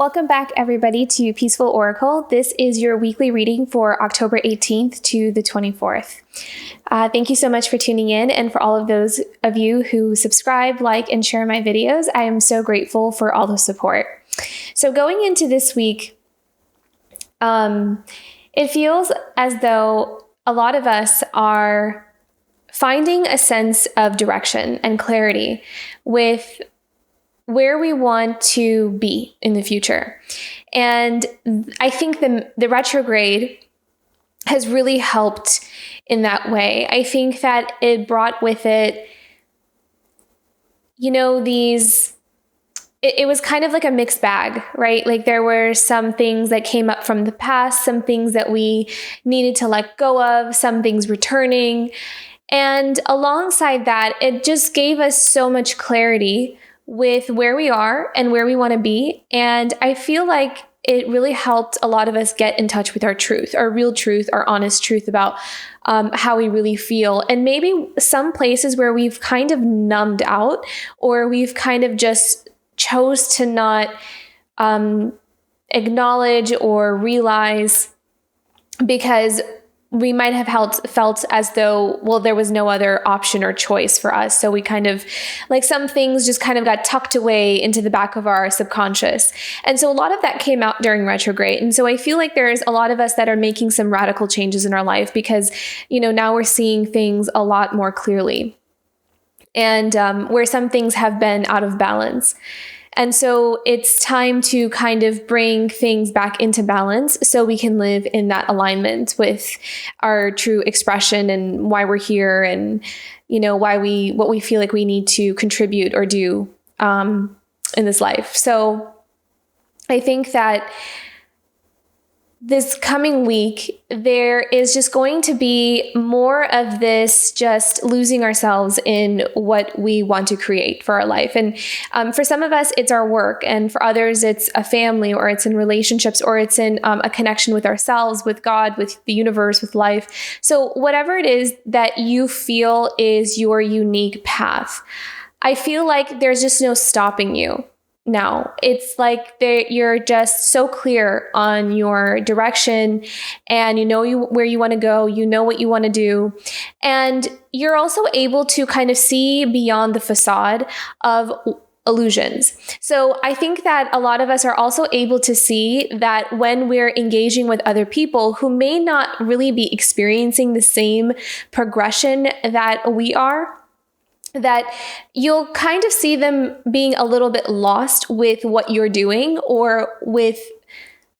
Welcome back, everybody, to Peaceful Oracle. This is your weekly reading for October 18th to the 24th. Thank you so much for tuning in, and for all of those of you who subscribe, like, and share my videos. I am so grateful for all the support. So going into this week, it feels as though a lot of us are finding a sense of direction and clarity with where we want to be in the future. And I think the retrograde has really helped in that way. I think that it brought with it, it was kind of like a mixed bag, right? Like there were some things that came up from the past, some things that we needed to let go of, some things returning. And alongside that, it just gave us so much clarity with where we are and where we want to be. And I feel like it really helped a lot of us get in touch with our truth, our real truth, our honest truth about how we really feel. And maybe some places where we've kind of numbed out, or we've kind of just chose to not acknowledge or realize, because we might have felt as though, well, there was no other option or choice for us. So we kind of, like, some things just kind of got tucked away into the back of our subconscious. And so a lot of that came out during retrograde. And so I feel like there's a lot of us that are making some radical changes in our life because, now we're seeing things a lot more clearly, and where some things have been out of balance. And so it's time to kind of bring things back into balance so we can live in that alignment with our true expression and why we're here, and, what we feel like we need to contribute or do in this life. So I think that this coming week, there is just going to be more of this just losing ourselves in what we want to create for our life. And for some of us, it's our work. And for others, it's a family, or it's in relationships, or it's in a connection with ourselves, with God, with the universe, with life. So whatever it is that you feel is your unique path, I feel like there's just no stopping you. Now, it's like you're just so clear on your direction, and where you want to go, what you want to do. And you're also able to kind of see beyond the facade of illusions. So I think that a lot of us are also able to see that when we're engaging with other people who may not really be experiencing the same progression that we are, that you'll kind of see them being a little bit lost with what you're doing, or with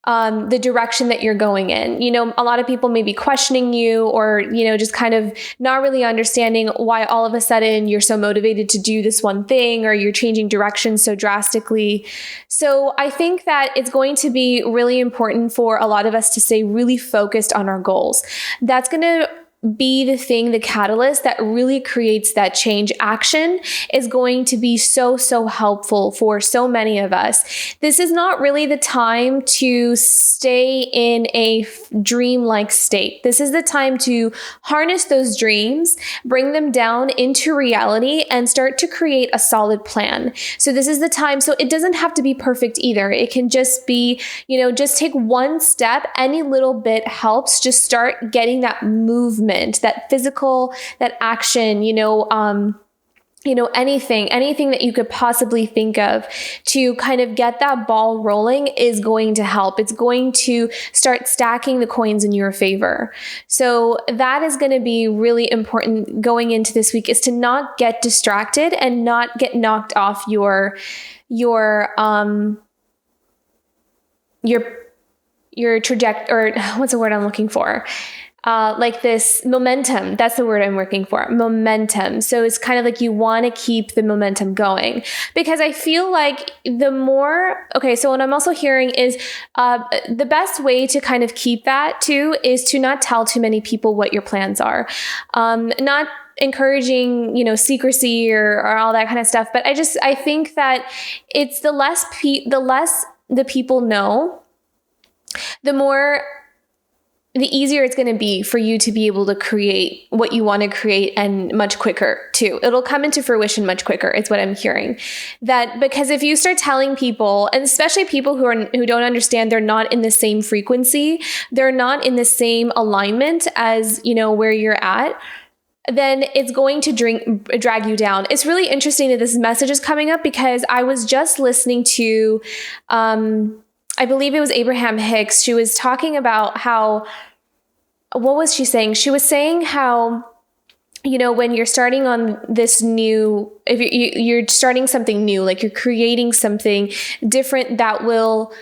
the direction that you're going in. A lot of people may be questioning you, or, just kind of not really understanding why all of a sudden you're so motivated to do this one thing, or you're changing direction so drastically. So I think that it's going to be really important for a lot of us to stay really focused on our goals. That's going to be the thing, the catalyst that really creates that change. Action is going to be so helpful for so many of us. This is not really the time to stay in a dream-like state. This is the time to harness those dreams, bring them down into reality, and start to create a solid plan. So this is the time. So it doesn't have to be perfect either. It can just be, just take one step. Any little bit helps. Just start getting that movement, that physical, that action, anything that you could possibly think of to kind of get that ball rolling is going to help. It's going to start stacking the coins in your favor. So that is going to be really important going into this week, is to not get distracted and not get knocked off your trajectory, or what's the word I'm looking for? Like this momentum. That's the word I'm working for. Momentum. So it's kind of like you want to keep the momentum going, because I feel like so what I'm also hearing is the best way to kind of keep that too is to not tell too many people what your plans are. Not encouraging, secrecy or all that kind of stuff. But I think that it's the less the people know, the more the easier it's going to be for you to be able to create what you want to create, and much quicker too. It'll come into fruition much quicker. It's what I'm hearing. That because if you start telling people, and especially people who don't understand, they're not in the same frequency, they're not in the same alignment as, where you're at, then it's going to drag you down. It's really interesting that this message is coming up because I was just listening to, I believe it was Abraham Hicks. She was talking about how, what was she saying? She was saying how, when you're starting on this new, if you're starting something new, like you're creating something different that will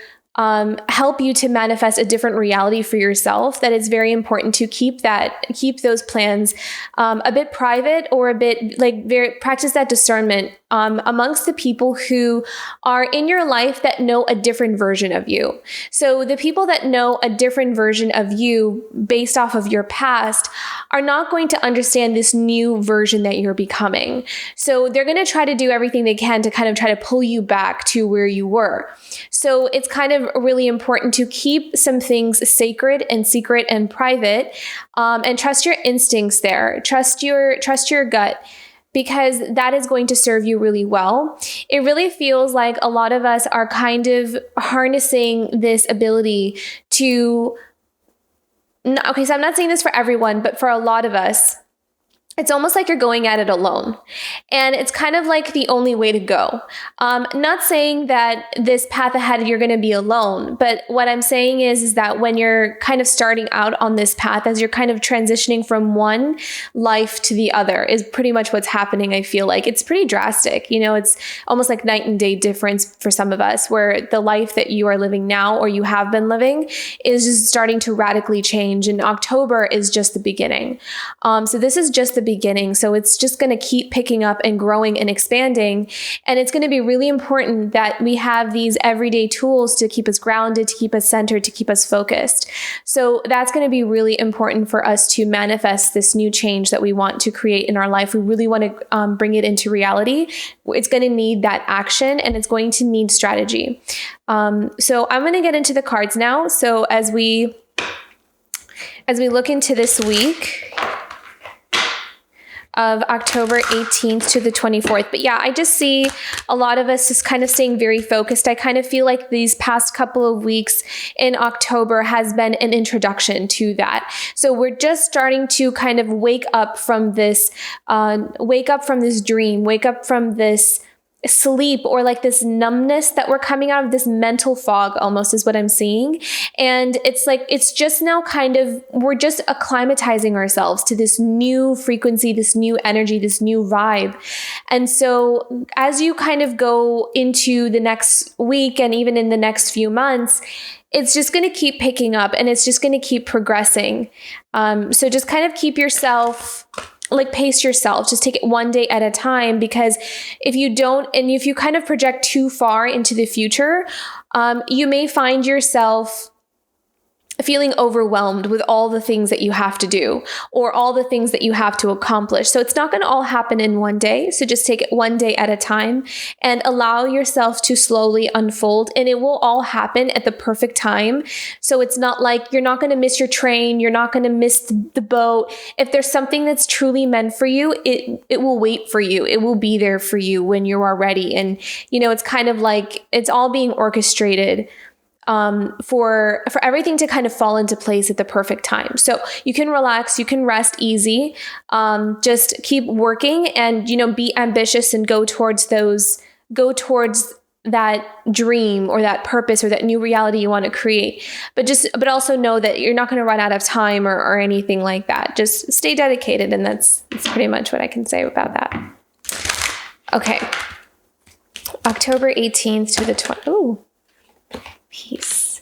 help you to manifest a different reality for yourself, that it's very important to keep those plans a bit private, or a bit practice that discernment amongst the people who are in your life that know a different version of you. So the people that know a different version of you based off of your past are not going to understand this new version that you're becoming. So they're going to try to do everything they can to kind of try to pull you back to where you were. So it's kind of really important to keep some things sacred and secret and private, and trust your instincts there. Trust your gut, because that is going to serve you really well. It really feels like a lot of us are kind of harnessing this ability to, okay, so I'm not saying this for everyone, but for a lot of us, it's almost like you're going at it alone. And it's kind of like the only way to go. Not saying that this path ahead, you're going to be alone. But what I'm saying is that when you're kind of starting out on this path, as you're kind of transitioning from one life to the other, is pretty much what's happening. I feel like it's pretty drastic. It's almost like night and day difference for some of us, where the life that you are living now, or you have been living, is just starting to radically change. And October is just the beginning. So this is just the beginning. So it's just going to keep picking up and growing and expanding. And it's going to be really important that we have these everyday tools to keep us grounded, to keep us centered, to keep us focused. So that's going to be really important for us to manifest this new change that we want to create in our life. We really want to bring it into reality. It's going to need that action, and it's going to need strategy. So I'm going to get into the cards now. So as we look into this week of October 18th to the 24th. But yeah, I just see a lot of us just kind of staying very focused. I kind of feel like these past couple of weeks in October has been an introduction to that. So we're just starting to kind of wake up from this dream, wake up from this sleep, or like this numbness that we're coming out of, this mental fog almost is what I'm seeing. And it's like, it's just now kind of, we're just acclimatizing ourselves to this new frequency, this new energy, this new vibe. And so as you kind of go into the next week, and even in the next few months, it's just going to keep picking up, and it's just going to keep progressing. So just kind of keep yourself, pace yourself, just take it one day at a time, because if you don't, and if you kind of project too far into the future, you may find yourself feeling overwhelmed with all the things that you have to do, or all the things that you have to accomplish. So it's not going to all happen in one day. So just take it one day at a time and allow yourself to slowly unfold, and it will all happen at the perfect time. So it's not like you're not going to miss your train. You're not going to miss the boat. If there's something that's truly meant for you, it will wait for you. It will be there for you when you are ready. And, it's kind of like it's all being orchestrated for everything to kind of fall into place at the perfect time. So you can relax, you can rest easy, just keep working, and, be ambitious and go towards that dream or that purpose or that new reality you want to create. But also know that you're not going to run out of time or anything like that. Just stay dedicated. And that's pretty much what I can say about that. Okay. October 18th to the 20th. Ooh. Peace.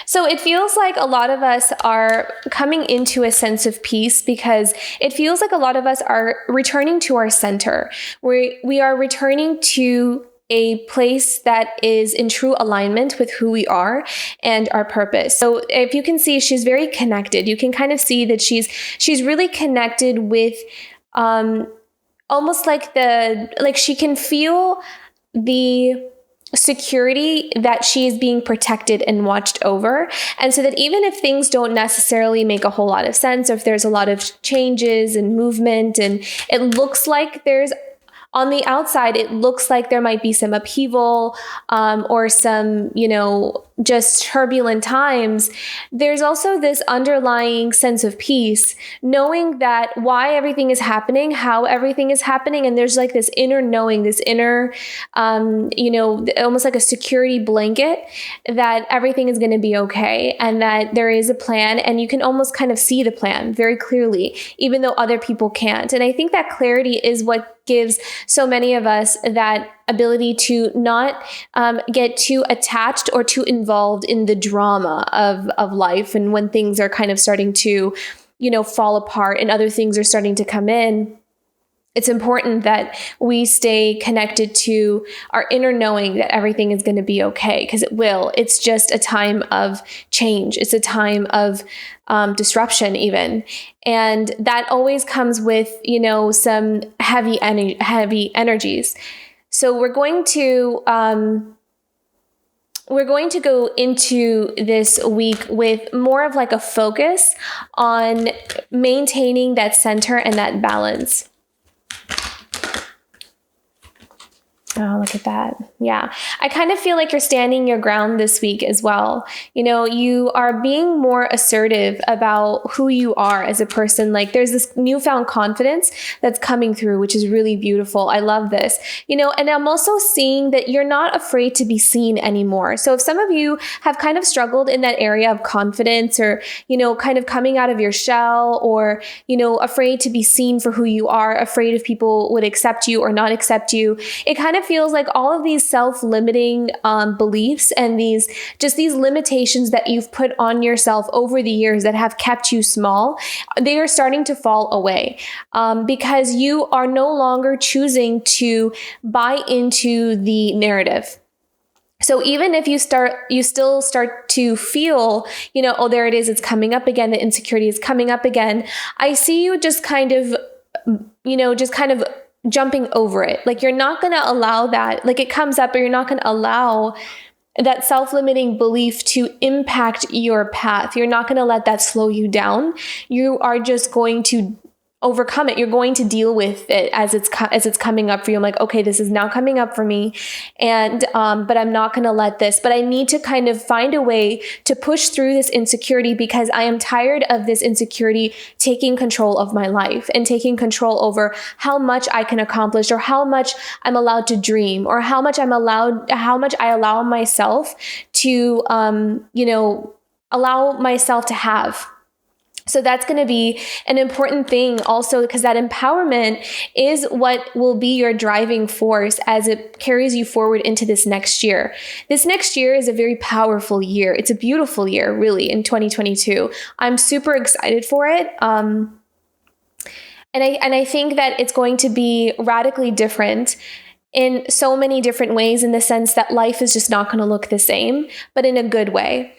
So it feels like a lot of us are coming into a sense of peace, because it feels like a lot of us are returning to our center. We are returning to a place that is in true alignment with who we are and our purpose. So if you can see, she's very connected. You can kind of see that she's really connected with almost like she can feel security that she is being protected and watched over. And so that even if things don't necessarily make a whole lot of sense, or if there's a lot of changes and movement, and it looks like there's on the outside, it looks like there might be some upheaval or some, just turbulent times. There's also this underlying sense of peace, knowing that why everything is happening, how everything is happening. And there's like this inner knowing, this inner, almost like a security blanket that everything is going to be okay, and that there is a plan, and you can almost kind of see the plan very clearly, even though other people can't. And I think that clarity is what gives so many of us that ability to not get too attached or too involved in the drama of life. And when things are kind of starting to, fall apart and other things are starting to come in, it's important that we stay connected to our inner knowing that everything is going to be okay, because it will. It's just a time of change. It's a time of disruption even. And that always comes with, some heavy energies. So we're going to go into this week with more of like a focus on maintaining that center and that balance. Oh, look at that. Yeah. I kind of feel like you're standing your ground this week as well. You are being more assertive about who you are as a person. Like there's this newfound confidence that's coming through, which is really beautiful. I love this, and I'm also seeing that you're not afraid to be seen anymore. So if some of you have kind of struggled in that area of confidence, or, kind of coming out of your shell, or, afraid to be seen for who you are, afraid if people would accept you or not accept you, it kind of feels like all of these self-limiting beliefs and these limitations that you've put on yourself over the years that have kept you small, they are starting to fall away because you are no longer choosing to buy into the narrative. So even if you still start to feel, oh, there it is, it's coming up again, the insecurity is coming up again, I see you just kind of jumping over it. Like you're not going to allow that, like it comes up, but you're not going to allow that self-limiting belief to impact your path. You're not going to let that slow you down. You are just going to overcome it. You're going to deal with it as it's coming up for you. I'm like, okay, this is now coming up for me. And, but I'm not going to let this, but I need to kind of find a way to push through this insecurity, because I am tired of this insecurity taking control of my life and taking control over how much I can accomplish, or how much I'm allowed to dream, or how much I allow myself to, allow myself to have. So that's going to be an important thing also, because that empowerment is what will be your driving force as it carries you forward into this next year. This next year is a very powerful year. It's a beautiful year, really, in 2022. I'm super excited for it. And I think that it's going to be radically different in so many different ways, in the sense that life is just not going to look the same, but in a good way.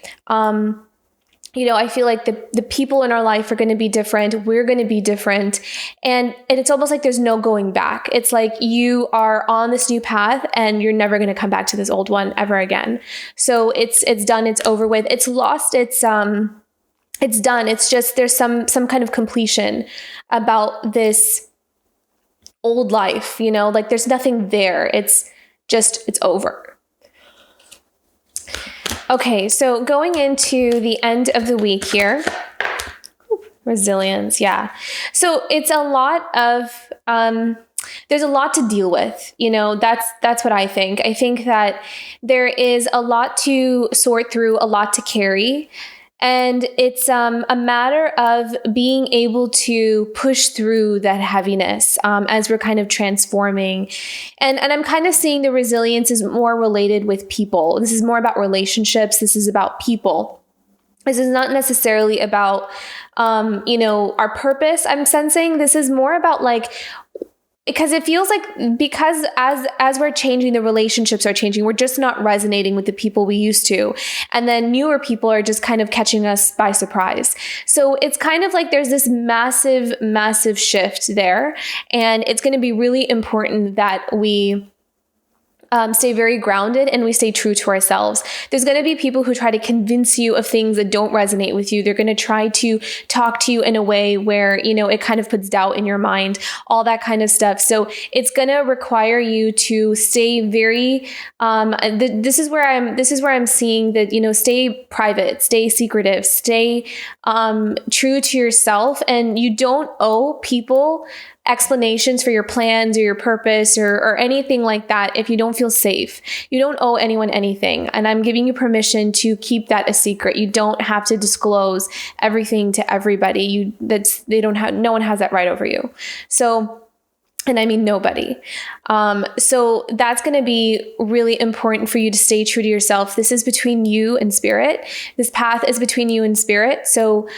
I feel like the people in our life are going to be different. We're going to be different. And it's almost like there's no going back. It's like you are on this new path and you're never going to come back to this old one ever again. So it's done. It's over with. It's lost. It's done. It's just, there's some kind of completion about this old life, like there's nothing there. It's over. Okay, so going into the end of the week here, resilience, yeah. So it's a lot of, there's a lot to deal with, that's what I think. I think that there is a lot to sort through, a lot to carry. And it's a matter of being able to push through that heaviness as we're kind of transforming. And I'm kind of seeing the resilience is more related with people. This is more about relationships. This is about people. This is not necessarily about, our purpose. I'm sensing this is more about because it feels like, because as we're changing, the relationships are changing. We're just not resonating with the people we used to. And then newer people are just kind of catching us by surprise. So it's kind of like there's this massive, massive shift there. And it's going to be really important that we stay very grounded, and we stay true to ourselves. There's going to be people who try to convince you of things that don't resonate with you. They're going to try to talk to you in a way where, it kind of puts doubt in your mind, all that kind of stuff. So it's going to require you to stay very, this is where I'm seeing that, stay private, stay secretive, stay, true to yourself. And you don't owe people explanations for your plans or your purpose or anything like that if you don't feel safe. You don't owe anyone anything. And I'm giving you permission to keep that a secret. You don't have to disclose everything to everybody. No one has that right over you. So, and I mean nobody. So that's going to be really important for you to stay true to yourself. This is between you and spirit. This path is between you and spirit. So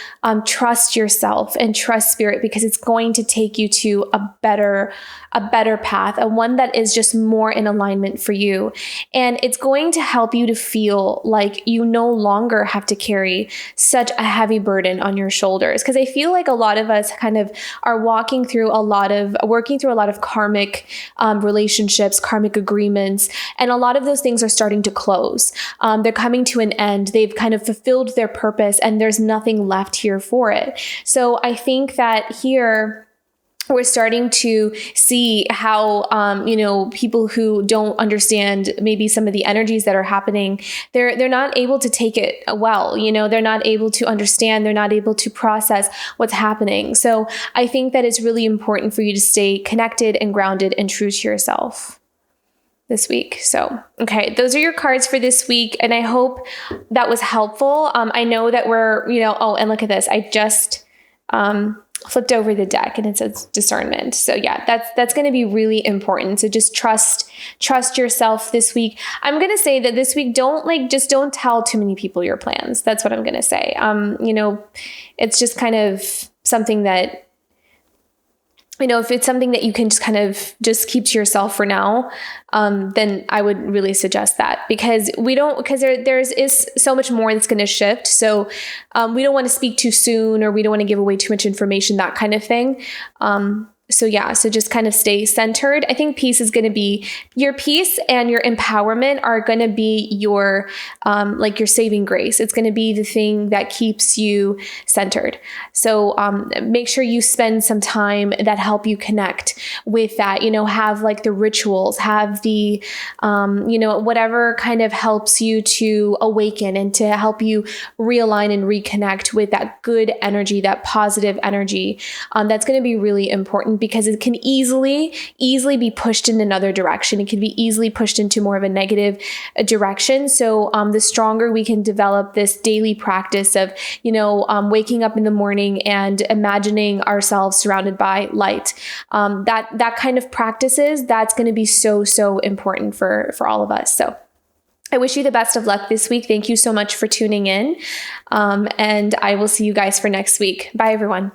trust yourself and trust spirit, because it's going to take you to a better path, a one that is just more in alignment for you. And it's going to help you to feel like you no longer have to carry such a heavy burden on your shoulders. Because I feel like a lot of us kind of are working through a lot of karmic relationships, karmic agreements, and a lot of those things are starting to close. They're coming to an end. They've kind of fulfilled their purpose, and there's nothing left here for it. So I think that here, we're starting to see how, people who don't understand maybe some of the energies that are happening, they're not able to take it well. They're not able to understand. They're not able to process what's happening. So I think that it's really important for you to stay connected and grounded and true to yourself this week. So, okay, those are your cards for this week. And I hope that was helpful. I know that we're, and look at this. I just, flipped over the deck and it says discernment. So yeah, that's going to be really important. So just trust yourself this week. I'm going to say that this week, don't tell too many people your plans. That's what I'm going to say. It's just kind of something that, if it's something that you can just kind of just keep to yourself for now, then I would really suggest that, because there is so much more that's going to shift. So we don't want to speak too soon, or we don't want to give away too much information, that kind of thing. So just kind of stay centered. I think peace is going to be your peace, and your empowerment are going to be your saving grace. It's going to be the thing that keeps you centered. So make sure you spend some time that help you connect with that, have like the rituals, have the, whatever kind of helps you to awaken and to help you realign and reconnect with that good energy, that positive energy. That's going to be really important, because it can easily be pushed in another direction. It can be easily pushed into more of a negative direction. So the stronger we can develop this daily practice of, waking up in the morning and imagining ourselves surrounded by light, that kind of practices, that's going to be so important for all of us. So I wish you the best of luck this week. Thank you so much for tuning in. And I will see you guys for next week. Bye, everyone.